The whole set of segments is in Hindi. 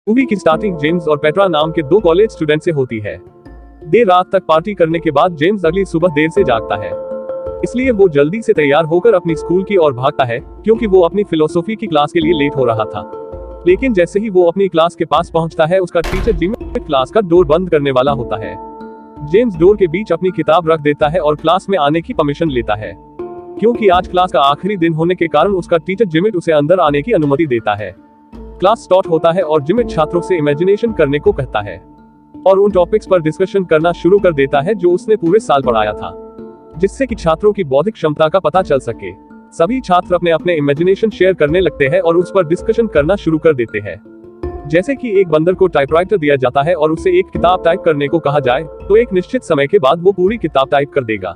मूवी की स्टार्टिंग जेम्स और पेट्रा नाम के दो कॉलेज स्टूडेंट से होती है। देर रात तक पार्टी करने के बाद जेम्स अगली सुबह देर से जागता है, इसलिए वो जल्दी से तैयार होकर अपनी स्कूल की ओर भागता है, क्योंकि वो अपनी फिलोसॉफी की क्लास के लिए लेट हो रहा था। लेकिन जैसे ही वो अपनी क्लास के पास पहुंचता है, उसका टीचर जिमिट क्लास का डोर बंद करने वाला होता है। जेम्स डोर के बीच अपनी किताब रख देता है और क्लास में आने की परमिशन लेता है, क्योंकि आज क्लास का आखिरी दिन होने के कारण उसका टीचर जिमिट उसे अंदर आने की अनुमति देता है। क्लास स्टार्ट होता है और जिमिट छात्रों से इमेजिनेशन करने को कहता है और उन टॉपिक्स पर डिस्कशन करना शुरू कर देता है जो उसने पूरे साल पढ़ाया था, जिससे कि छात्रों की बौद्धिक क्षमता का पता चल सके। सभी छात्र अपने अपने इमेजिनेशन शेयर करने लगते हैं और उस पर डिस्कशन करना शुरू कर देते हैं। जैसे कि एक बंदर को टाइपराइटर दिया जाता है और उसे एक किताब टाइप करने को कहा जाए, तो एक निश्चित समय के बाद वो पूरी किताब टाइप कर देगा।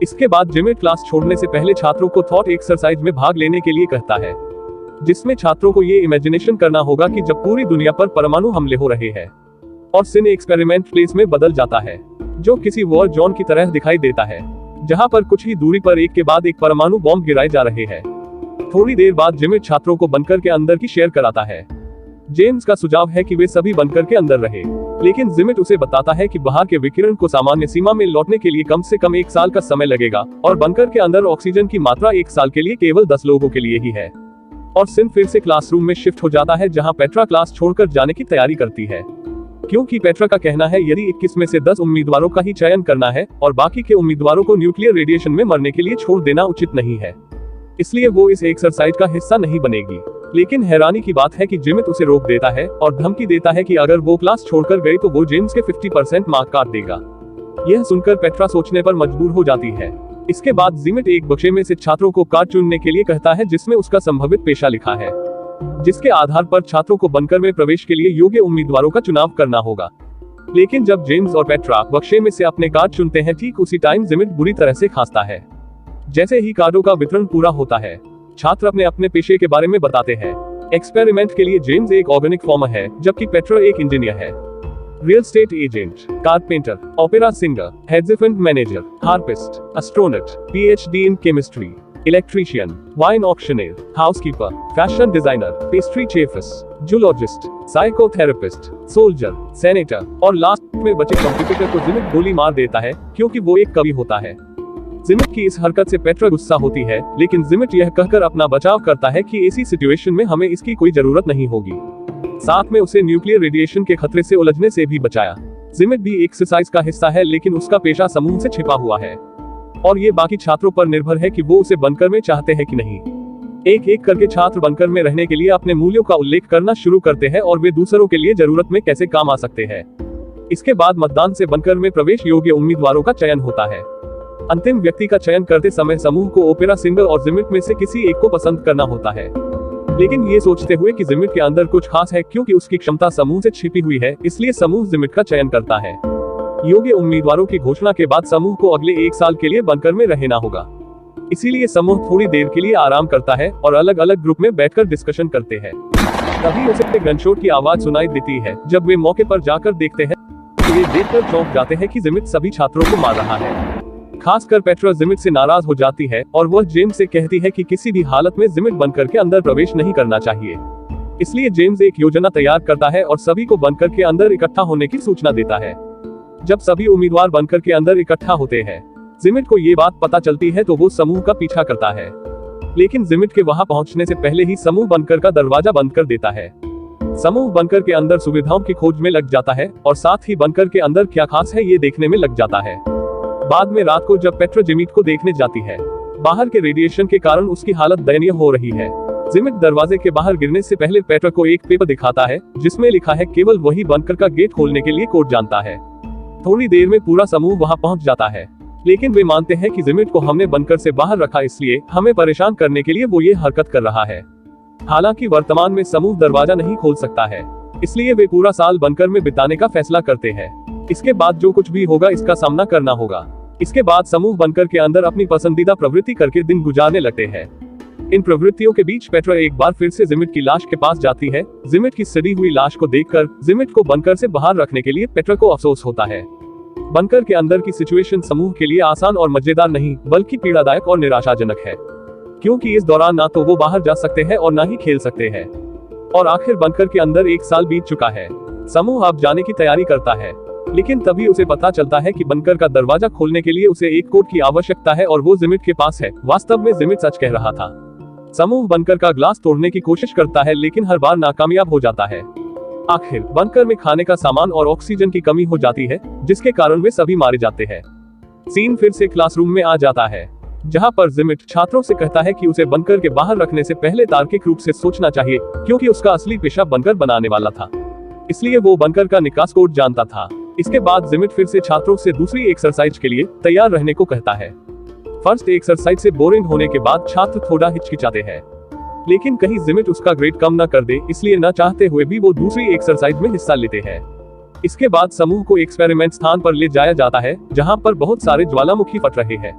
इसके बाद जिमिट क्लास छोड़ने से पहले छात्रों को थॉट एक्सरसाइज में भाग लेने के लिए कहता है, जिसमें छात्रों को ये इमेजिनेशन करना होगा कि जब पूरी दुनिया पर परमाणु हमले हो रहे हैं और सिन एक्सपेरिमेंट प्लेस में बदल जाता है, जो किसी वॉर जोन की तरह दिखाई देता है, जहां पर कुछ ही दूरी पर एक के बाद एक परमाणु बॉम्ब गिराए जा रहे हैं। थोड़ी देर बाद जिमिट छात्रों को बंकर के अंदर की शेयर कराता है। जेम्स का सुझाव है कि वे सभी बंकर के अंदर रहे, लेकिन जिमिट उसे बताता है कि बाहर के विकिरण को सामान्य सीमा में लौटने के लिए कम से कम 1 साल का समय लगेगा और बंकर के अंदर ऑक्सीजन की मात्रा 1 साल के लिए केवल 10 लोगों के लिए ही है। और सिन फिर से क्लासरूम में शिफ्ट हो जाता है, जहां पेट्रा क्लास छोड़कर जाने की तैयारी करती है, क्योंकि पेट्रा का कहना है यदि 21 में से 10 उम्मीदवारों का ही चयन करना है और बाकी के उम्मीदवारों को न्यूक्लियर रेडिएशन में मरने के लिए छोड़ देना उचित नहीं है, इसलिए वो इस एक्सरसाइज का हिस्सा नहीं बनेगी। लेकिन हैरानी की बात है कि जिमिट उसे रोक देता है और धमकी देता है कि अगर वो क्लास छोड़कर गई तो वो जेम्स के 50% मार्क काट देगा। यह सुनकर पेट्रा सोचने पर मजबूर हो जाती है। इसके बाद जिमिट एक बक्से में से छात्रों को कार्ड चुनने के लिए कहता है, जिसमें उसका संभावित पेशा लिखा है, जिसके आधार पर छात्रों को बंकर में प्रवेश के लिए योग्य उम्मीदवारों का चुनाव करना होगा। लेकिन जब जेम्स और पेट्रा बक्से में से अपने कार्ड चुनते हैं, ठीक उसी टाइम जिमिट बुरी तरह से खांसता है। जैसे ही कार्डों का वितरण पूरा होता है, छात्र अपने अपने पेशे के बारे में बताते हैं। एक्सपेरिमेंट के लिए जेम्स एक ऑर्गेनिक फार्मर है, जबकि पेट्रा एक इंजीनियर है। Real estate agent, carpenter, opera singer, hedge fund manager, harpist, astronaut, PhD in chemistry, electrician, wine auctioneer, housekeeper, fashion designer, pastry chefs, zoologist, psychotherapist, soldier, senator और लास्ट में बचे कंप्यूटर को जिमिट गोली मार देता है, क्योंकि वो एक कवि होता है। जिमिट की इस हरकत से पेट्रा गुस्सा होती है, लेकिन जिमिट यह कहकर अपना बचाव करता है कि ऐसी सिचुएशन में हमें इसकी कोई जरूरत नहीं होगी। साथ में उसे न्यूक्लियर रेडिएशन के खतरे से उलझने से भी बचाया। जिमिट भी एक्सरसाइज का हिस्सा है, लेकिन उसका पेशा समूह से छिपा हुआ है और ये बाकी छात्रों पर निर्भर है कि वो उसे बंकर में चाहते हैं कि नहीं। एक एक करके छात्र बंकर में रहने के लिए अपने मूल्यों का उल्लेख करना शुरू करते हैं और वे दूसरों के लिए जरूरत में कैसे काम आ सकते हैं। इसके बाद मतदान से बंकर में प्रवेश योग्य उम्मीदवारों का चयन होता है। अंतिम व्यक्ति का चयन करते समय समूह को ओपेरा सिंगर और जिमिट में से किसी एक को पसंद करना होता है, लेकिन ये सोचते हुए कि जिमिट के अंदर कुछ खास है, क्योंकि उसकी क्षमता समूह से छिपी हुई है, इसलिए समूह जिमिट का चयन करता है। योग्य उम्मीदवारों की घोषणा के बाद समूह को अगले 1 साल के लिए बंकर में रहना होगा, इसीलिए समूह थोड़ी देर के लिए आराम करता है और अलग अलग ग्रुप में बैठकर डिस्कशन करते हैं। तभी उसे गनशॉट की आवाज सुनाई देती है। जब वे मौके पर जाकर देखते हैं तो ये देखकर चौंक जाते हैं कि जिमिट सभी छात्रों को मार रहा है। खासकर पेट्रा जिमिट से नाराज हो जाती है और वह जेम्स से कहती है कि किसी भी हालत में जिमिट बंकर के अंदर प्रवेश नहीं करना चाहिए। इसलिए जेम्स एक योजना तैयार करता है और सभी को बंकर के अंदर इकट्ठा होने की सूचना देता है। जब सभी उम्मीदवार बंकर के अंदर इकट्ठा होते हैं, जिमिट को ये बात पता चलती है तो वो समूह का पीछा करता है, लेकिन जिमिट के वहां पहुंचने से पहले ही समूह बंकर का दरवाजा बंद कर देता है। समूह बंकर के अंदर सुविधाओं की खोज में लग जाता है और साथ ही बंकर के अंदर क्या खास है ये देखने में लग जाता है। बाद में रात को जब पेट्रा जिमिट को देखने जाती है, बाहर के रेडिएशन के कारण उसकी हालत दयनीय हो रही है। जिमिट दरवाजे के बाहर गिरने से पहले पेट्रा को एक पेपर दिखाता है, जिसमें लिखा है केवल वही बंकर का गेट खोलने के लिए कोड जानता है। थोड़ी देर में पूरा समूह वहां पहुंच जाता है, लेकिन वे मानते हैं कि जिमिट को हमने बंकर से बाहर रखा, इसलिए हमें परेशान करने के लिए वो ये हरकत कर रहा है। हालांकि वर्तमान में समूह दरवाजा नहीं खोल सकता है, इसलिए वे पूरा साल बंकर में बिताने का फैसला करते हैं। इसके बाद जो कुछ भी होगा इसका सामना करना होगा। इसके बाद समूह बंकर के अंदर अपनी पसंदीदा प्रवृत्ति करके दिन गुजारने लगते हैं। इन प्रवृत्तियों के बीच पेट्रा एक बार फिर से जिमिट की लाश के पास जाती है। जिमिट की सड़ी हुई लाश को देखकर जिमिट को बंकर से बाहर रखने के लिए पेट्रा को अफसोस होता है। बंकर के अंदर की सिचुएशन समूह के लिए आसान और मजेदार नहीं, बल्कि पीड़ादायक और निराशाजनक है, क्योंकि इस दौरान ना तो वो बाहर जा सकते हैं और ना ही खेल सकते हैं। और आखिर बंकर के अंदर 1 साल बीत चुका है। समूह अब जाने की तैयारी करता है, लेकिन तभी उसे पता चलता है कि बंकर का दरवाजा खोलने के लिए उसे एक कोड की आवश्यकता है और वो जिमिट के पास है। वास्तव में जिमिट सच कह रहा था। समूह बंकर का ग्लास तोड़ने की कोशिश करता है, लेकिन हर बार नाकामयाब हो जाता है। आखिर बंकर में खाने का सामान और ऑक्सीजन की कमी हो जाती है, जिसके कारण वे सभी मारे जाते हैं। सीन फिर से क्लासरूम में आ जाता है, जहां पर जिमिट छात्रों से कहता है कि उसे बंकर के बाहर रखने से पहले तार्किक रूप से सोचना चाहिए, क्योंकि उसका असली पेशा बंकर बनाने वाला था, इसलिए वो बंकर का निकास कोड जानता था। इसके बाद जिमिट फिर से छात्रों से दूसरी एक्सरसाइज के लिए तैयार रहने को कहता है। फर्स्ट एक्सरसाइज से बोरिंग होने के बाद छात्र थोड़ा हिचकिचाते हैं, लेकिन कहीं जिमिट उसका ग्रेड कम न कर दे, इसलिए न चाहते हुए भी वो दूसरी एक्सरसाइज में हिस्सा लेते हैं। इसके बाद समूह को एक्सपेरिमेंट स्थान पर ले जाया जाता है, जहां पर बहुत सारे ज्वालामुखी फट रहे हैं।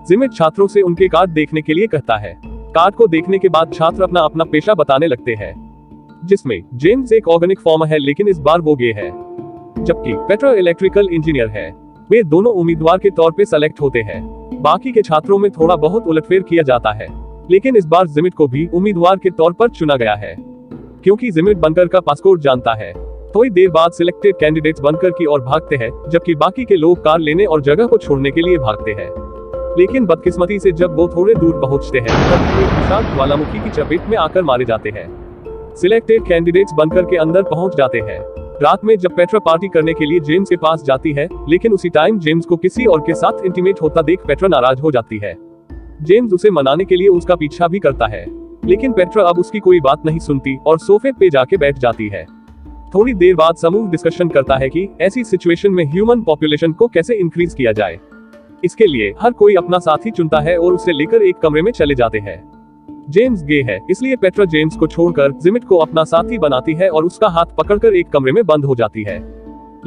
जिमिट छात्रों से उनके कार्ड देखने के लिए कहता है। कार्ड को देखने के बाद छात्र अपना अपना पेशा बताने लगते हैं, जिसमें जेम्स एक ऑर्गेनिक फॉर्म है, लेकिन इस बार वो गे है, जबकि पेट्रा इलेक्ट्रिकल इंजीनियर है। वे दोनों उम्मीदवार के तौर पे सेलेक्ट होते हैं। बाकी के छात्रों में थोड़ा बहुत उलटफेर किया जाता है, लेकिन इस बार जिमिट को भी उम्मीदवार के तौर पर चुना गया है, क्योंकि जिमिट बंकर का पासकोड जानता है। थोड़ी देर बाद सिलेक्टेड कैंडिडेट्स बंकर की ओर भागते हैं, जबकि बाकी के लोग कार लेने और जगह को छोड़ने के लिए भागते हैं। लेकिन बदकिस्मती से जब वो थोड़े दूर पहुंचते हैं, तब वो एक विशाल ज्वालामुखी की चपेट में आकर मारे जाते हैं। सिलेक्टेड कैंडिडेट्स बंकर के अंदर पहुंच जाते हैं। रात में जब पेट्रा पार्टी करने के लिए जेम्स के पास जाती है, लेकिन उसी टाइम जेम्स को किसी और के साथ इंटीमेट होता देख पेट्रा नाराज हो जाती है। जेम्स उसे मनाने के लिए उसका पीछा भी करता है, लेकिन पेट्रा अब उसकी कोई बात नहीं सुनती और सोफे पे जाके बैठ जाती है। थोड़ी देर बाद समूह डिस्कशन करता है कि ऐसी सिचुएशन में ह्यूमन पॉपुलेशन को कैसे इंक्रीज किया जाए। इसके लिए हर कोई अपना साथी चुनता है और उसे लेकर एक कमरे में चले जाते हैं। जेम्स गे है, इसलिए पेट्रा जेम्स को छोड़कर जिमिट को अपना साथी बनाती है और उसका हाथ पकड़कर एक कमरे में बंद हो जाती है।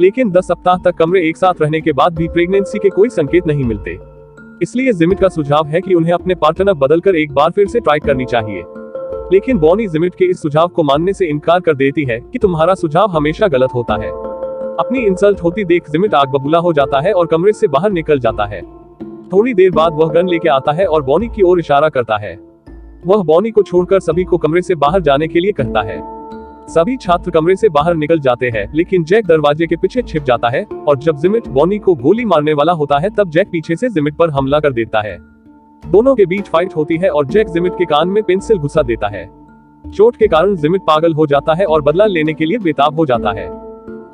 लेकिन 10 सप्ताह तक कमरे एक साथ रहने के बाद भी प्रेगनेंसी के कोई संकेत नहीं मिलते, इसलिए जिमिट का सुझाव है कि उन्हें अपने पार्टनर बदलकर एक बार फिर से ट्राई करनी चाहिए। लेकिन बॉनी जिमिट के इस सुझाव को मानने से इनकार कर देती है कि तुम्हारा सुझाव हमेशा गलत होता है। अपनी इंसल्ट होती देख जिमिट आग बबूला हो जाता है और कमरे से बाहर निकल जाता है। थोड़ी देर बाद वह गन लेके आता है और बॉनी की ओर इशारा करता है। वह बॉनी को छोड़कर सभी को कमरे से बाहर जाने के लिए कहता है। सभी छात्र कमरे से बाहर निकल जाते हैं, लेकिन जैक दरवाजे के पीछे छिप जाता है और जब जिमिट बॉनी को गोली मारने वाला होता है, तब जैक पीछे से जिमिट पर हमला कर देता है। दोनों के बीच फाइट होती है और जैक जिमिट के कान में पेंसिल घुसा देता है। चोट के कारण जिमिट पागल हो जाता है और बदला लेने के लिए बेताब हो जाता है।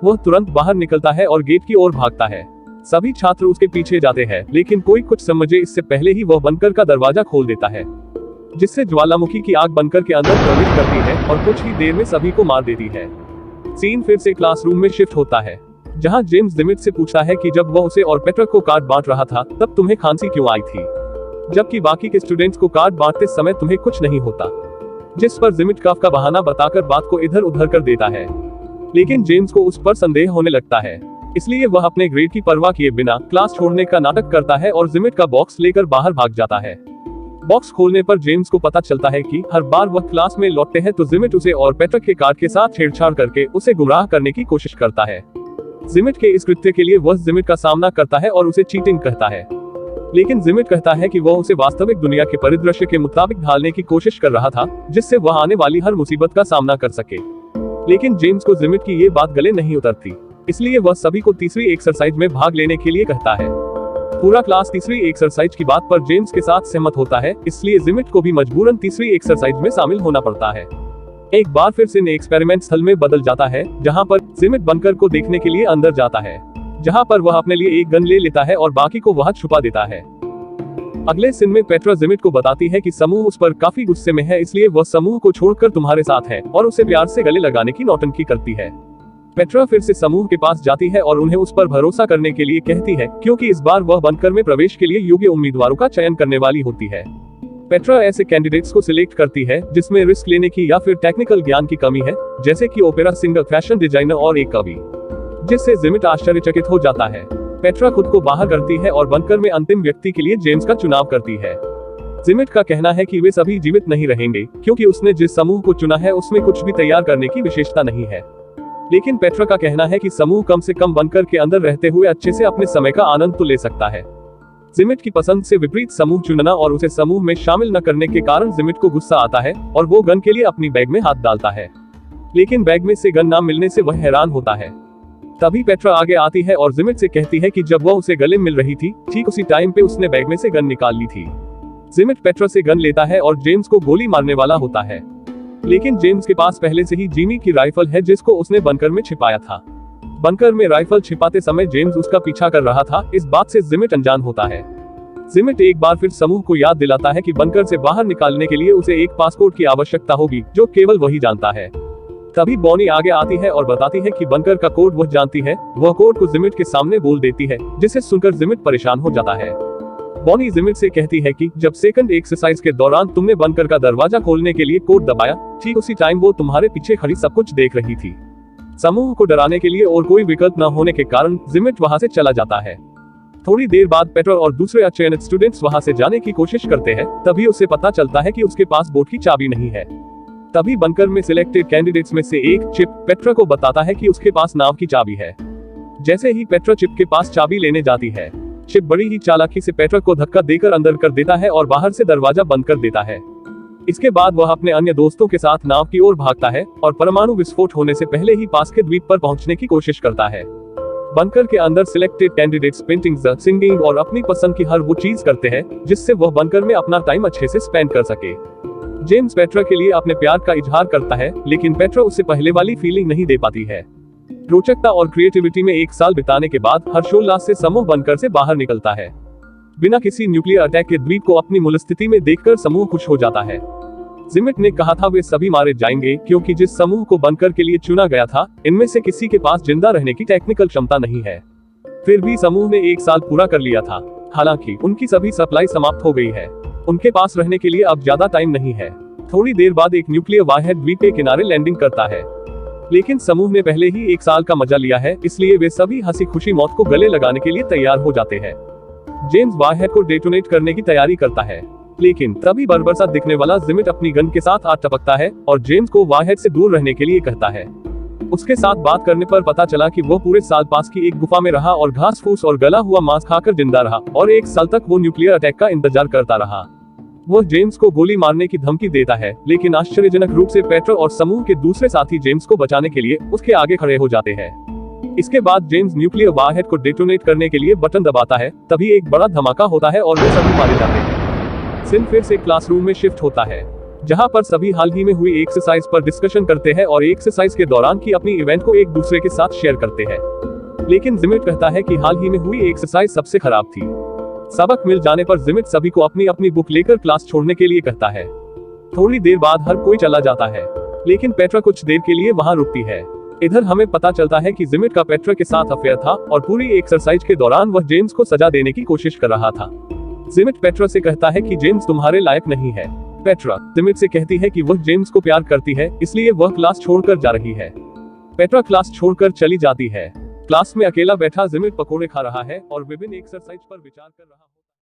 वह तुरंत बाहर निकलता है और गेट की ओर भागता है। सभी छात्र उसके पीछे जाते हैं, लेकिन कोई कुछ समझे इससे पहले ही वह बंकर का दरवाजा खोल देता है, जिससे ज्वालामुखी की आग बंकर के अंदर प्रवेश करती है और कुछ ही देर में सभी को मार देती है। सीन फिर से क्लासरूम में शिफ्ट होता है, जहां जेम्स जिमिट से पूछता है कि जब वह उसे और पेट्रा को कार्ड बांट रहा था, तब तुम्हें खांसी क्यों आई थी, जबकि बाकी के स्टूडेंट्स को कार्ड बांटते समय तुम्हें कुछ नहीं होता। जिस पर जिमिट कफ का बहाना बताकर बात को इधर उधर कर देता है, लेकिन जेम्स को उस पर संदेह होने लगता है, इसलिए वह अपने ग्रेड की परवाह किए बिना क्लास छोड़ने का नाटक करता है और जिमिट का बॉक्स लेकर बाहर भाग जाता है। बॉक्स खोलने पर जेम्स को पता चलता है कि हर बार वह क्लास में लौटते हैं तो जिमिट उसे और पेट्रा के कार्ड के साथ छेड़छाड़ करके उसे गुमराह करने की कोशिश करता है। जिमिट के इस कृत्य के लिए वह जिमिट का सामना करता है और उसे चीटिंग कहता है, लेकिन जिमिट कहता है कि वह उसे वास्तविक दुनिया के परिदृश्य के मुताबिक ढालने की कोशिश कर रहा था, जिससे वह आने वाली हर मुसीबत का सामना कर सके। लेकिन जेम्स को जिमिट की ये बात गले नहीं उतरती, इसलिए वह सभी को तीसरी एक्सरसाइज में भाग लेने के लिए कहता है। पूरा क्लास तीसरी एक्सरसाइज की बात पर जेम्स के साथ सहमत होता है, इसलिए जिमिट को भी मजबूरन तीसरी एक्सरसाइज में शामिल होना पड़ता है। एक बार फिर से एक्सपेरिमेंट स्थल में बदल जाता है, जहां पर जिमिट बंकर को देखने के लिए अंदर जाता है, जहां पर वह अपने लिए एक गन ले लेता है और बाकी को वहां छुपा देता है। अगले सीन में पेट्रा जिमिट को बताती है कि समूह उस पर काफी गुस्से में है, इसलिए वह समूह को छोड़कर तुम्हारे साथ है और उसे प्यार से गले लगाने की नौटंकी करती है। पेट्रा फिर से समूह के पास जाती है और उन्हें उस पर भरोसा करने के लिए कहती है, क्योंकि इस बार वह बंकर में प्रवेश के लिए योग्य उम्मीदवारों का चयन करने वाली होती है। पेट्रा ऐसे कैंडिडेट्स को सिलेक्ट करती है जिसमें रिस्क लेने की या फिर टेक्निकल ज्ञान की कमी है, जैसे कि ओपेरा सिंगर, फैशन डिजाइनर और एक कवि, जिससे जिमिट आश्चर्यचकित हो जाता है। पेट्रा खुद को बाहर करती है और बंकर में अंतिम व्यक्ति के लिए जेम्स का चुनाव करती है। जिमिट का कहना है कि वे सभी जीवित नहीं रहेंगे, क्योंकि उसने जिस समूह को चुना है उसमें कुछ भी तैयार करने की विशेषता नहीं है। लेकिन पेट्रा का कहना है कि समूह कम से कम बंकर के अंदर रहते हुए अच्छे से अपने समय का आनंद तो ले सकता है। जिमिट की पसंद से विपरीत समूह चुनना और उसे समूह में शामिल न करने के कारण जिमिट को गुस्सा आता है और वो गन के लिए अपनी बैग में हाथ डालता है। लेकिन बैग में से गन ना मिलने से वह हैरान होता है। तभी पेट्रा आगे आती है और जिमिट से कहती है कि जब वह उसे गले मिल रही थी, ठीक उसी टाइम पे उसने बैग में से गन निकाल ली थी। जिमिट पेट्रा से गन लेता है और जेम्स को गोली मारने वाला होता है, लेकिन जेम्स के पास पहले से ही जिमी की राइफल है जिसको उसने बंकर में छिपाया था। बंकर में राइफल छिपाते समय जेम्स उसका पीछा कर रहा था, इस बात से जिमिट अनजान होता है। जिमिट एक बार फिर समूह को याद दिलाता है कि बंकर से बाहर निकालने के लिए उसे एक पासकोड की आवश्यकता होगी, जो केवल वही जानता है। तभी बॉनी आगे आती है और बताती है कि बंकर का कोड वह जानती है। वह कोड को जिमिट के सामने बोल देती है, जिसे सुनकर जिमिट परेशान हो जाता है। बॉनी जिमिट से कहती है कि जब सेकंड एक्सरसाइज के दौरान तुमने बंकर का दरवाजा खोलने के लिए कोड दबाया, ठीक उसी टाइम वो तुम्हारे पीछे खड़ी सब कुछ देख रही थी। समूह को डराने के लिए और कोई विकल्प न होने के कारण जिमिट वहां से चला जाता है। थोड़ी देर बाद पेट्रा और दूसरे अचयनित स्टूडेंट्स वहां से जाने की कोशिश करते हैं। तभी उसे पता चलता है कि उसके पास बोट की चाबी नहीं है। तभी बंकर में सिलेक्टेड कैंडिडेट्स में से एक चिप पेट्रा को बताता है कि उसके पास नाव की चाबी है। जैसे ही पेट्रा चिप के पास चाबी लेने जाती है, चिप बड़ी ही चालाकी से पेट्रा को धक्का देकर अंदर कर देता है और बाहर से दरवाजा बंद कर देता है। इसके बाद वह अपने अन्य दोस्तों के साथ नाव की ओर भागता है और परमाणु विस्फोट होने से पहले ही पास के द्वीप पर पहुंचने की कोशिश करता है। बंकर के अंदर सिलेक्टेड कैंडिडेट्स पेंटिंग, सिंगिंग और अपनी पसंद की हर वो चीज करते हैं जिससे वह बंकर में अपना टाइम अच्छे से स्पेंड कर सके। जेम्स पेट्रा के लिए अपने प्यार का इजहार करता है, लेकिन पेट्रा उसे पहले वाली फीलिंग नहीं दे पाती है। रोचकता और क्रिएटिविटी में एक साल बिताने के बाद हर्षोल्लास से समूह बंकर से बाहर निकलता है। बिना किसी न्यूक्लियर अटैक के द्वीप को अपनी मूल स्थिति में देखकर समूह खुश हो जाता है। जिमिट ने कहा था वे सभी मारे जाएंगे क्योंकि जिस समूह को बंकर के लिए चुना गया था, इनमें से किसी के पास जिंदा रहने की टेक्निकल क्षमता नहीं है। फिर भी समूह ने एक साल पूरा कर लिया था। हालांकि उनकी सभी सप्लाई समाप्त हो गई है। उनके पास रहने के लिए अब ज्यादा टाइम नहीं है। थोड़ी देर बाद एक न्यूक्लियर वारहेड द्वीप के किनारे लैंडिंग करता है, लेकिन समूह ने पहले ही एक साल का मजा लिया है, इसलिए वे सभी हंसी खुशी मौत को गले लगाने के लिए तैयार हो जाते हैं। जेम्स वारहेड को डेटोनेट करने की तैयारी करता है, लेकिन तभी बर्बर दिखने वाला जिमिट अपनी गन के साथ आ टपकता है और जेम्स को वारहेड से दूर रहने के लिए कहता है। उसके साथ बात करने पर पता चला कि वो पूरे साल पास की एक गुफा में रहा और घास फूस और गला हुआ मांस खाकर जिंदा रहा और एक साल तक वो न्यूक्लियर अटैक का इंतजार करता रहा। वो जेम्स को गोली मारने की धमकी देता है, लेकिन आश्चर्यजनक रूप से पेट्रा और समूह के दूसरे साथी जेम्स को बचाने के लिए उसके आगे खड़े हो जाते हैं। इसके बाद जेम्स न्यूक्लियर वारहेड को डेटोनेट करने के लिए बटन दबाता है। तभी एक बड़ा धमाका होता है और वे सभी मारे जाते हैं। सीन फिर से क्लासरूम में शिफ्ट होता है, जहां पर सभी हाल ही में हुई एक्सरसाइज पर डिस्कशन करते हैं और एक्सरसाइज के दौरान की अपनी इवेंट को एक दूसरे के साथ शेयर करते हैं। लेकिन जिमिट कहता है कि हाल ही में हुई एक्सरसाइज सबसे खराब थी। सबक मिल जाने पर जिमिट सभी को अपनी अपनी बुक लेकर क्लास छोड़ने के लिए कहता है। थोड़ी देर बाद हर कोई चला जाता है, लेकिन पेट्रा कुछ देर के लिए वहां रुकती है। इधर हमें पता चलता है कि जिमिट का पेट्रा के साथ अफेयर था और पूरी एक्सरसाइज के दौरान वह जेम्स को सजा देने की कोशिश कर रहा था। जिमिट पेट्रा से कहता है कि जेम्स तुम्हारे लायक नहीं है। पेट्रा जिमिट से कहती है कि वह जेम्स को प्यार करती है, इसलिए वह क्लास छोड़कर जा रही है। पेट्रा क्लास छोड़कर चली जाती है। क्लास में अकेला बैठा जिमिट पकोड़े खा रहा है और विभिन्न एक्सरसाइज पर विचार कर रहा है।